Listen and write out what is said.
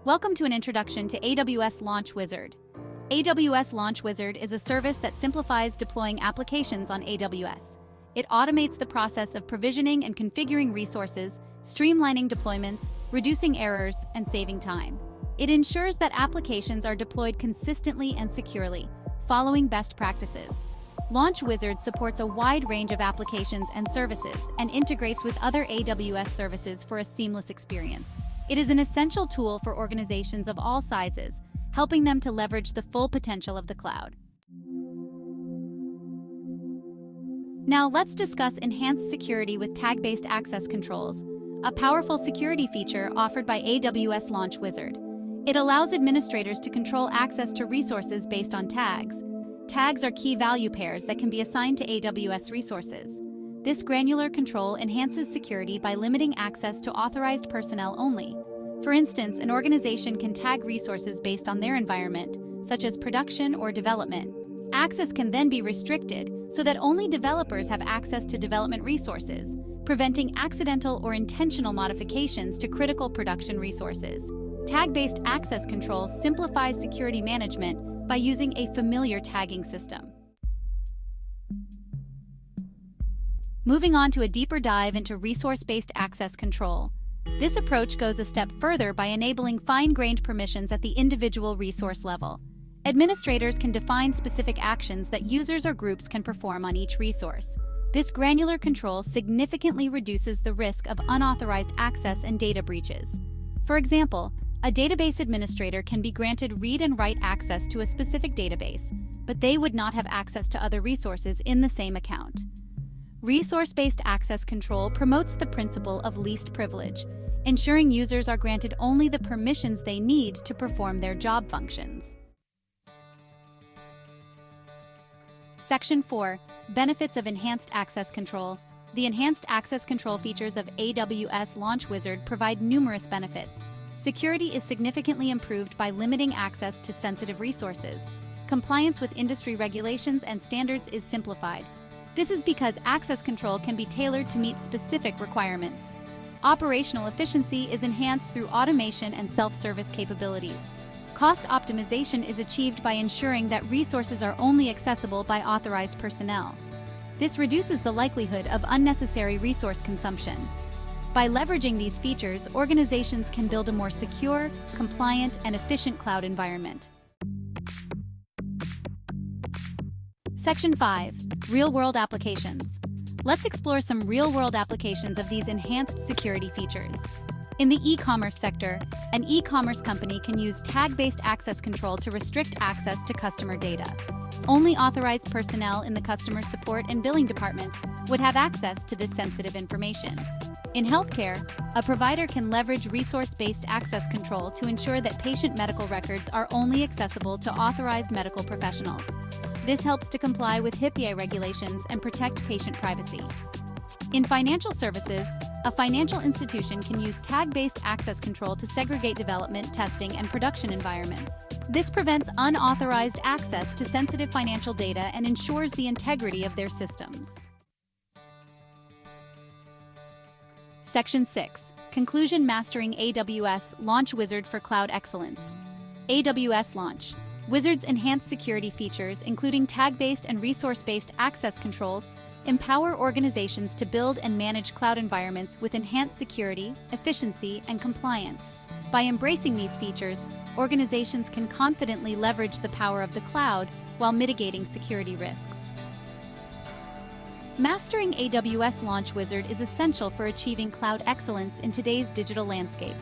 Welcome to an introduction to AWS Launch Wizard. AWS Launch Wizard is a service that simplifies deploying applications on AWS. It automates the process of provisioning and configuring resources, streamlining deployments, reducing errors, and saving time. It ensures that applications are deployed consistently and securely, following best practices. Launch Wizard supports a wide range of applications and services and integrates with other AWS services for a seamless experience. It is an essential tool for organizations of all sizes, helping them to leverage the full potential of the cloud. Now let's discuss enhanced security with tag-based access controls, a powerful security feature offered by AWS Launch Wizard. It allows administrators to control access to resources based on tags. Tags are key value pairs that can be assigned to AWS resources. This granular control enhances security by limiting access to authorized personnel only. For instance, an organization can tag resources based on their environment, such as production or development. Access can then be restricted so that only developers have access to development resources, preventing accidental or intentional modifications to critical production resources. Tag-based access control simplifies security management by using a familiar tagging system. Moving on to a deeper dive into resource-based access control. This approach goes a step further by enabling fine-grained permissions at the individual resource level. Administrators can define specific actions that users or groups can perform on each resource. This granular control significantly reduces the risk of unauthorized access and data breaches. For example, a database administrator can be granted read and write access to a specific database, but they would not have access to other resources in the same account. Resource-based access control promotes the principle of least privilege, ensuring users are granted only the permissions they need to perform their job functions. Section 4. Benefits of Enhanced Access Control. The enhanced access control features of AWS Launch Wizard provide numerous benefits. Security is significantly improved by limiting access to sensitive resources. Compliance with industry regulations and standards is simplified. This is because access control can be tailored to meet specific requirements. Operational efficiency is enhanced through automation and self-service capabilities. Cost optimization is achieved by ensuring that resources are only accessible by authorized personnel. This reduces the likelihood of unnecessary resource consumption. By leveraging these features, organizations can build a more secure, compliant, and efficient cloud environment. Section 5. Real-world applications. Let's explore some real-world applications of these enhanced security features. In the e-commerce sector, an e-commerce company can use tag-based access control to restrict access to customer data. Only authorized personnel in the customer support and billing departments would have access to this sensitive information. In healthcare, a provider can leverage resource-based access control to ensure that patient medical records are only accessible to authorized medical professionals. This helps to comply with HIPAA regulations and protect patient privacy. In financial services, a financial institution can use tag-based access control to segregate development, testing, and production environments. This prevents unauthorized access to sensitive financial data and ensures the integrity of their systems. Section 6. Conclusion. Mastering AWS Launch Wizard for Cloud Excellence. AWS Launch Wizard's enhanced security features, including tag-based and resource-based access controls, empower organizations to build and manage cloud environments with enhanced security, efficiency, and compliance. By embracing these features, organizations can confidently leverage the power of the cloud while mitigating security risks. Mastering AWS Launch Wizard is essential for achieving cloud excellence in today's digital landscape.